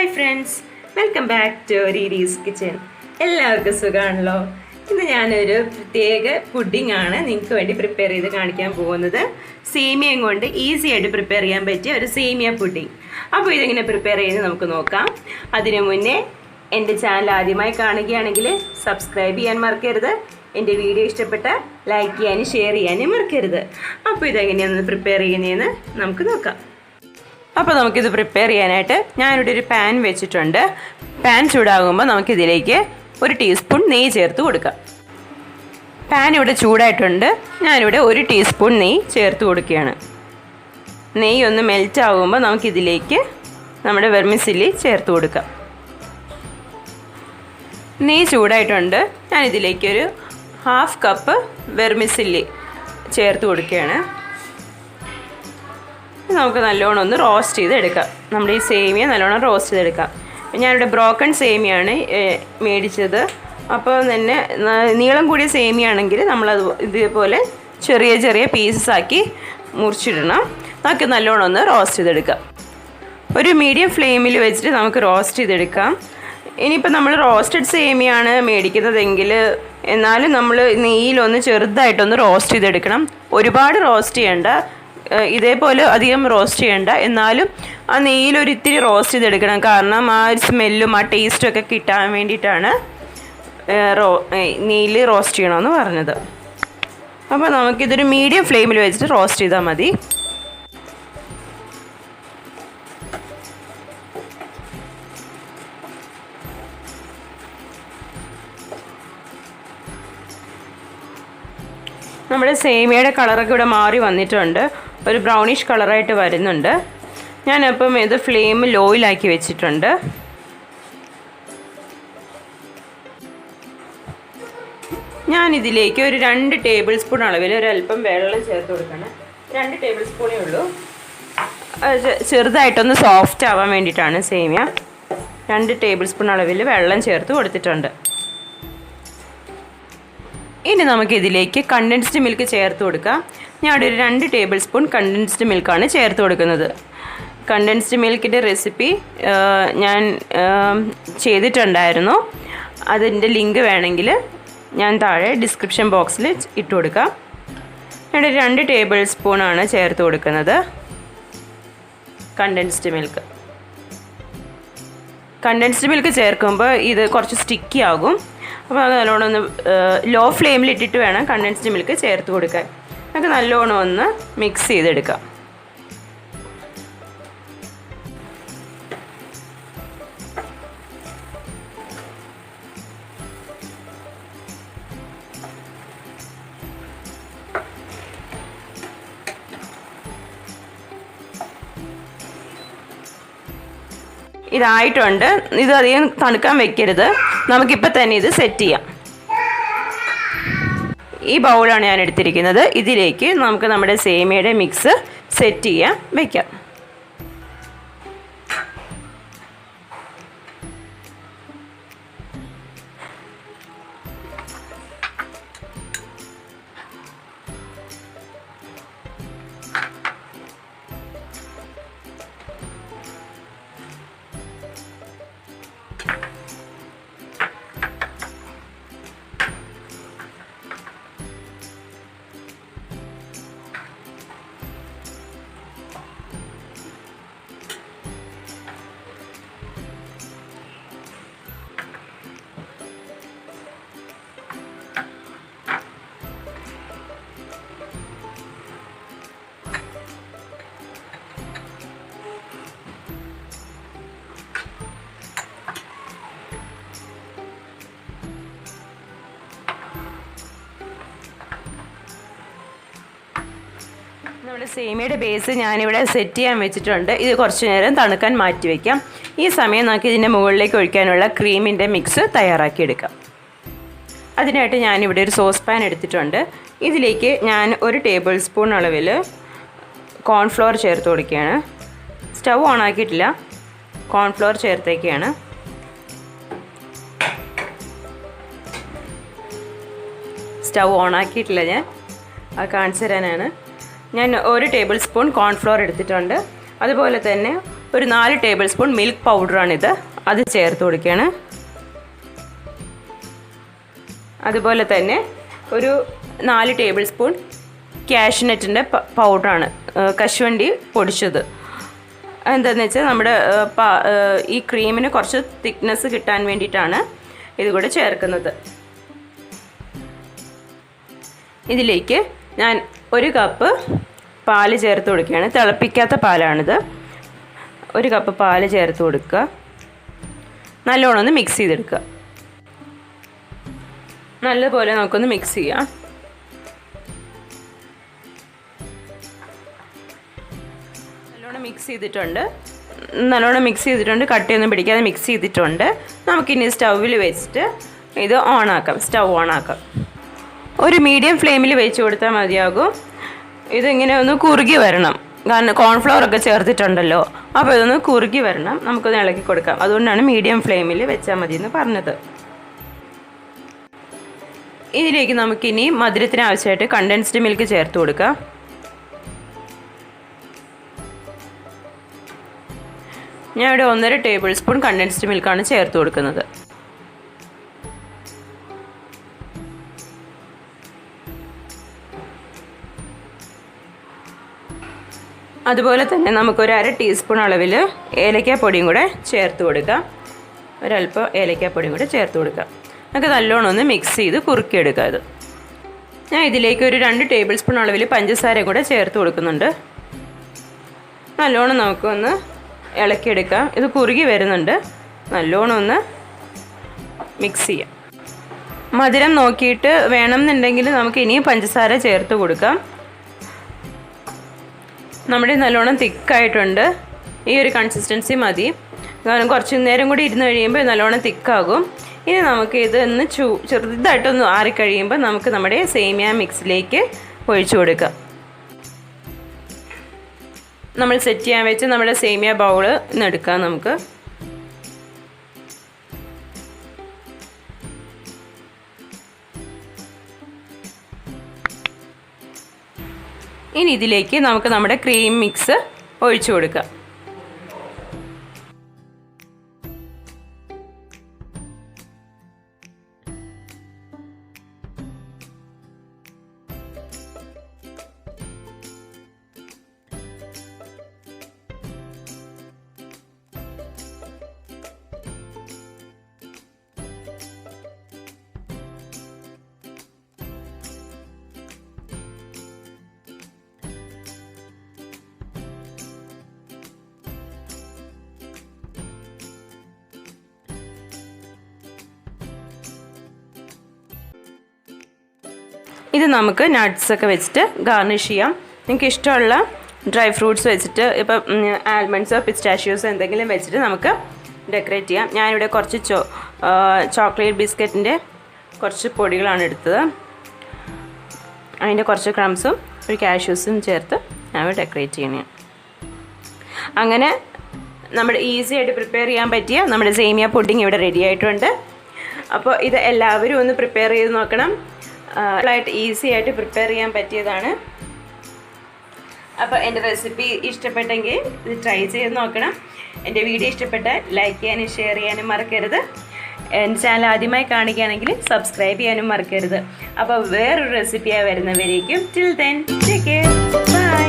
Hi friends, welcome back to RirisKitchen. എല്ലാവർക്കും സുഖമാണല്ലോ. ഇന്ന് ഞാനൊരു പ്രത്യേക പുഡിംഗ് ആണ് നിങ്ങൾക്ക് വേണ്ടി പ്രിപ്പയർ ചെയ്ത് കാണിക്കാൻ പോകുന്നത്. സേമിയയും കൊണ്ട് ഈസി ആയിട്ട് പ്രിപ്പയർ ചെയ്യാൻ പറ്റിയ ഒരു സേമിയ പുഡിംഗ്. അപ്പോൾ ഇതെങ്ങനെ പ്രിപ്പയർ ചെയ്യുന്നത് നമുക്ക് നോക്കാം. അതിനു മുന്നേ എൻ്റെ ചാനൽ ആദ്യമായി കാണുകയാണെങ്കിൽ സബ്സ്ക്രൈബ് ചെയ്യാൻ മറക്കരുത്. എൻ്റെ വീഡിയോ ഇഷ്ടപ്പെട്ട ലൈക്ക് ചെയ്യാനും ഷെയർ ചെയ്യാനും മറക്കരുത്. അപ്പോൾ ഇതെങ്ങനെയാണ് പ്രിപ്പയർ ചെയ്യുന്നതെന്ന് നമുക്ക് നോക്കാം. അപ്പോൾ നമുക്കിത് പ്രിപ്പയർ ചെയ്യാനായിട്ട് ഞാനിവിടെ ഒരു പാൻ വെച്ചിട്ടുണ്ട്. പാൻ ചൂടാകുമ്പോൾ നമുക്കിതിലേക്ക് 1 ടീസ്പൂൺ നെയ്യ് ചേർത്ത് കൊടുക്കാം. പാൻ ഇവിടെ ചൂടായിട്ടുണ്ട്. ഞാനിവിടെ 1 ടീസ്പൂൺ നെയ്യ് ചേർത്ത് കൊടുക്കുകയാണ്. നെയ്യ് ഒന്ന് മെൽറ്റ് ആകുമ്പോൾ നമുക്കിതിലേക്ക് നമ്മുടെ വെർമിസെല്ലി ചേർത്ത് കൊടുക്കാം. നെയ്യ് ചൂടായിട്ടുണ്ട്. ഞാനിതിലേക്കൊരു 1/2 കപ്പ് വെർമിസെല്ലി ചേർത്ത് കൊടുക്കുകയാണ്. നമുക്ക് നല്ലോണം ഒന്ന് റോസ്റ്റ് ചെയ്തെടുക്കാം. നമ്മുടെ ഈ സേമിയ നല്ലോണം റോസ്റ്റ് ചെയ്തെടുക്കാം. ഞാനിവിടെ ബ്രോക്കൺ സേമിയാണ് മേടിച്ചത്. അപ്പോൾ തന്നെ നീളം കൂടിയ സേമിയാണെങ്കിൽ നമ്മളത് ഇതേപോലെ ചെറിയ ചെറിയ പീസസ് ആക്കി മുറിച്ചിടണം. നമുക്ക് നല്ലോണം ഒന്ന് റോസ്റ്റ് ചെയ്തെടുക്കാം. ഒരു മീഡിയം ഫ്ലെയിമിൽ വെച്ചിട്ട് നമുക്ക് റോസ്റ്റ് ചെയ്തെടുക്കാം. ഇനിയിപ്പോൾ നമ്മൾ റോസ്റ്റഡ് സേമിയാണ് മേടിക്കുന്നതെങ്കിൽ എന്നാലും നമ്മൾ നെയ്യിലൊന്ന് ചെറുതായിട്ടൊന്ന് റോസ്റ്റ് ചെയ്തെടുക്കണം. ഒരുപാട് റോസ്റ്റ് ചെയ്യേണ്ട, ഇതേപോലെ അധികം റോസ്റ്റ് ചെയ്യേണ്ട. എന്നാലും ആ നെയ്യിലൊരു ഇത്തിരി റോസ്റ്റ് ചെയ്തെടുക്കണം. കാരണം ആ ഒരു സ്മെല്ലും ആ ടേസ്റ്റും ഒക്കെ കിട്ടാൻ വേണ്ടിയിട്ടാണ് നെയ്യിൽ റോസ്റ്റ് ചെയ്യണമെന്ന് പറഞ്ഞത്. അപ്പോൾ നമുക്കിതൊരു മീഡിയം ഫ്ലെയിമിൽ വെച്ചിട്ട് റോസ്റ്റ് ചെയ്താൽ മതി. നമ്മുടെ സേമിയയുടെ കളറൊക്കെ ഇവിടെ മാറി വന്നിട്ടുണ്ട്. ഒരു ബ്രൗണിഷ് കളറായിട്ട് വരുന്നുണ്ട്. ഞാനപ്പം ഇത് ഫ്ലെയിം ലോയിലാക്കി വെച്ചിട്ടുണ്ട്. ഞാനിതിലേക്ക് ഒരു 2 ടേബിൾ സ്പൂൺ അളവിൽ ഒരല്പം വെള്ളം ചേർത്ത് കൊടുക്കണം. 2 ടേബിൾ സ്പൂണേ ഉള്ളൂ. ചെറുതായിട്ടൊന്ന് സോഫ്റ്റ് ആവാൻ വേണ്ടിയിട്ടാണ് സേമിയ. 2 ടേബിൾ സ്പൂൺ അളവിൽ വെള്ളം ചേർത്ത് കൊടുത്തിട്ടുണ്ട്. ഇനി നമുക്കിതിലേക്ക് കണ്ടൻസ്ഡ് മിൽക്ക് ചേർത്ത് കൊടുക്കാം. ഞാൻ ഒരു 2 ടേബിൾ സ്പൂൺ കണ്ടൻസ്ഡ് മിൽക്കാണ് ചേർത്ത് കൊടുക്കുന്നത്. കണ്ടൻസ്ഡ് മിൽക്കിൻ്റെ റെസിപ്പി ഞാൻ ചെയ്തിട്ടുണ്ടായിരുന്നു. അതിൻ്റെ ലിങ്ക് വേണമെങ്കിൽ ഞാൻ താഴെ ഡിസ്ക്രിപ്ഷൻ ബോക്സിൽ ഇട്ട് കൊടുക്കാം. ഞാൻ 2 ടേബിൾ സ്പൂണാണ് ചേർത്ത് കൊടുക്കുന്നത് കണ്ടൻസ്ഡ് മിൽക്ക്. കണ്ടൻസ്ഡ് മിൽക്ക് ചേർക്കുമ്പോൾ ഇത് കുറച്ച് സ്റ്റിക്കി ആകും. അപ്പോൾ അത് നല്ലോണം ഒന്ന് ലോ ഫ്ലെയിമിൽ ഇട്ടിട്ട് വേണം കണ്ടൻസ്ഡ് മിൽക്ക് ചേർത്ത് കൊടുക്കാൻ. നമുക്ക് നല്ലോണം ഒന്ന് മിക്സ് ചെയ്തെടുക്കാം. ഇതായിട്ടുണ്ട്. ഇത് അധികം തണുക്കാൻ വെക്കരുത്. നമുക്കിപ്പോൾ തന്നെ ഇത് സെറ്റ് ചെയ്യാം. ഈ ബൗളാണ് ഞാൻ എടുത്തിരിക്കുന്നത്. ഇതിലേക്ക് നമുക്ക് നമ്മുടെ സേമിയയുടെ മിക്സ് സെറ്റ് ചെയ്യാൻ വയ്ക്കാം. നമ്മുടെ സേമിയയുടെ ബേസ് ഞാനിവിടെ സെറ്റ് ചെയ്യാൻ വെച്ചിട്ടുണ്ട്. ഇത് കുറച്ച് നേരം തണുക്കാൻ മാറ്റി വയ്ക്കാം. ഈ സമയം നമുക്ക് ഇതിൻ്റെ മുകളിലേക്ക് ഒഴിക്കാനുള്ള ക്രീമിൻ്റെ മിക്സ് തയ്യാറാക്കിയെടുക്കാം. അതിനായിട്ട് ഞാനിവിടെ ഒരു സോസ് പാൻ എടുത്തിട്ടുണ്ട്. ഇതിലേക്ക് ഞാൻ 1 ടേബിൾ സ്പൂൺ അളവിൽ കോൺഫ്ലവർ ചേർത്ത് കൊടുക്കുകയാണ്. സ്റ്റൗ ഓൺ ആക്കിയിട്ടില്ല, കോൺഫ്ലവർ ചേർത്തേക്കാണ്. സ്റ്റൗ ഓൺ ആക്കിയിട്ടില്ല, ഞാൻ അത് കാണിച്ചു തരാനാണ്. ഞാൻ 1 ടേബിൾ സ്പൂൺ കോൺഫ്ലോർ എടുത്തിട്ടുണ്ട്. അതുപോലെ തന്നെ ഒരു 4 ടേബിൾ സ്പൂൺ മിൽക്ക് പൗഡറാണിത്, അത് ചേർത്ത് കൊടുക്കുകയാണ്. അതുപോലെ തന്നെ ഒരു 4 ടേബിൾ സ്പൂൺ കാഷ്യൂനട്ടിൻ്റെ പൗഡറാണ്, കശുവണ്ടി പൊടിച്ചത്. എന്താണെന്ന് വെച്ചാൽ നമ്മുടെ ഈ ക്രീമിന് കുറച്ച് തിക്നെസ് കിട്ടാൻ വേണ്ടിയിട്ടാണ് ഇത് കൂടെ ചേർക്കുന്നത്. ഇതിലേക്ക് ഞാൻ 1 കപ്പ് പാല് ചേർത്ത് കൊടുക്കുകയാണ്. തിളപ്പിക്കാത്ത പാലാണിത്. 1 കപ്പ് പാല് ചേർത്ത് കൊടുക്കുക. നല്ലോണം ഒന്ന് മിക്സ് ചെയ്തെടുക്കുക. നല്ലപോലെ നമുക്കൊന്ന് മിക്സ് ചെയ്യാം. നല്ലോണം മിക്സ് ചെയ്തിട്ടുണ്ട്. കട്ടിയൊന്നും പിടിക്കാതെ മിക്സ് ചെയ്തിട്ടുണ്ട്. നമുക്കിനി സ്റ്റൗവിൽ വെച്ചിട്ട് ഇത് സ്റ്റൗ ഓണാക്കാം. ഒരു മീഡിയം ഫ്ലെയിമിൽ വെച്ച് കൊടുത്താൽ മതിയാകും. ഇതിങ്ങനെ ഒന്ന് കുറുകി വരണം, കാരണം കോൺഫ്ലവർ ഒക്കെ ചേർത്തിട്ടുണ്ടല്ലോ. അപ്പോൾ ഇതൊന്ന് കുറുകി വരണം, നമുക്കൊന്ന് ഇളക്കി കൊടുക്കാം. അതുകൊണ്ടാണ് മീഡിയം ഫ്ലെയിമിൽ വെച്ചാൽ മതി എന്ന് പറഞ്ഞത്. ഇതിലേക്ക് നമുക്കിനി മധുരത്തിന് ആവശ്യമായിട്ട് കണ്ടൻസ്ഡ് മിൽക്ക് ചേർത്ത് കൊടുക്കാം. ഞാൻ ഇവിടെ 1.5 ടേബിൾ സ്പൂൺ കണ്ടൻസ്ഡ് മിൽക്കാണ് ചേർത്ത് കൊടുക്കുന്നത്. അതുപോലെ തന്നെ നമുക്കൊരു 1/2 ടീസ്പൂൺ അളവിൽ ഏലക്കാപ്പൊടിയും കൂടെ ചേർത്ത് കൊടുക്കാം. ഒരല്പം ഏലക്കാപ്പൊടിയും കൂടെ ചേർത്ത് കൊടുക്കാം. നമുക്ക് നല്ലോണം ഒന്ന് മിക്സ് ചെയ്ത് കുറുക്കിയെടുക്കാം. ഇത് ഞാൻ ഇതിലേക്ക് ഒരു 2 ടേബിൾ സ്പൂൺ അളവിൽ പഞ്ചസാരയും കൂടെ ചേർത്ത് കൊടുക്കുന്നുണ്ട്. നല്ലോണം നമുക്കൊന്ന് ഇളക്കിയെടുക്കാം. ഇത് കുറുകി വരുന്നുണ്ട്. നല്ലോണം ഒന്ന് മിക്സ് ചെയ്യാം. മധുരം നോക്കിയിട്ട് വേണമെന്നുണ്ടെങ്കിൽ നമുക്ക് ഇനിയും പഞ്ചസാര ചേർത്ത് കൊടുക്കാം. നമ്മുടെ നല്ലോണം തിക്കായിട്ടുണ്ട്. ഈ ഒരു കൺസിസ്റ്റൻസി മതി, കാരണം കുറച്ച് നേരം കൂടി ഇരുന്ന് കഴിയുമ്പോൾ നല്ലോണം തിക്കാകും. ഇനി നമുക്ക് ഇതൊന്ന് ചെറുതായിട്ടൊന്ന് ആറിക്കഴിയുമ്പോൾ നമുക്ക് നമ്മുടെ സേമിയ മിക്സിലേക്ക് ഒഴിച്ചു കൊടുക്കാം. നമ്മൾ സെറ്റ് ചെയ്യാൻ വെച്ച് നമ്മുടെ സേമിയ ബൗള് ഇന്ന് എടുക്കാം നമുക്ക്. ഇനി ഇതിലേക്ക് നമുക്ക് നമ്മുടെ ക്രീം മിക്സ് ഒഴിച്ചു കൊടുക്കാം. ഇത് നമുക്ക് നട്ട്സൊക്കെ വെച്ചിട്ട് ഗാർണിഷ് ചെയ്യാം. നിങ്ങൾക്ക് ഇഷ്ടമുള്ള ഡ്രൈ ഫ്രൂട്ട്സ് വെച്ചിട്ട്, ഇപ്പം ആൽമണ്ട്സോ പിസ്റ്റാഷ്യോസോ എന്തെങ്കിലും വെച്ചിട്ട് നമുക്ക് ഡെക്കറേറ്റ് ചെയ്യാം. ഞാനിവിടെ കുറച്ച് ചോക്ലേറ്റ് ബിസ്ക്കറ്റിൻ്റെ കുറച്ച് പൊടികളാണ് എടുത്തത്. അതിൻ്റെ കുറച്ച് ക്രംസും ഒരു കാഷ്യൂസും ചേർത്ത് ഞാൻ ഡെക്കറേറ്റ് ചെയ്യണേ. അങ്ങനെ നമ്മുടെ ഈസി ആയിട്ട് പ്രിപ്പയർ ചെയ്യാൻ പറ്റിയ നമ്മുടെ സേമിയ പുഡിംഗ് ഇവിടെ റെഡി ആയിട്ടുണ്ട്. അപ്പോൾ ഇത് എല്ലാവരും ഒന്ന് പ്രിപ്പയർ ചെയ്ത് നോക്കണം. ഈസി ആയിട്ട് പ്രിപ്പയർ ചെയ്യാൻ പറ്റിയതാണ്. അപ്പോൾ എൻ്റെ റെസിപ്പി ഇഷ്ടപ്പെട്ടെങ്കിൽ ഇത് ട്രൈ ചെയ്ത് നോക്കണം. എൻ്റെ വീഡിയോ ഇഷ്ടപ്പെട്ടാൽ ലൈക്ക് ചെയ്യാനും ഷെയർ ചെയ്യാനും മറക്കരുത്. എൻ്റെ ചാനൽ ആദ്യമായി കാണുകയാണെങ്കിൽ സബ്സ്ക്രൈബ് ചെയ്യാനും മറക്കരുത്. അപ്പോൾ വേറൊരു റെസിപ്പിയായി വരുന്നവരേക്കും till then take care, by.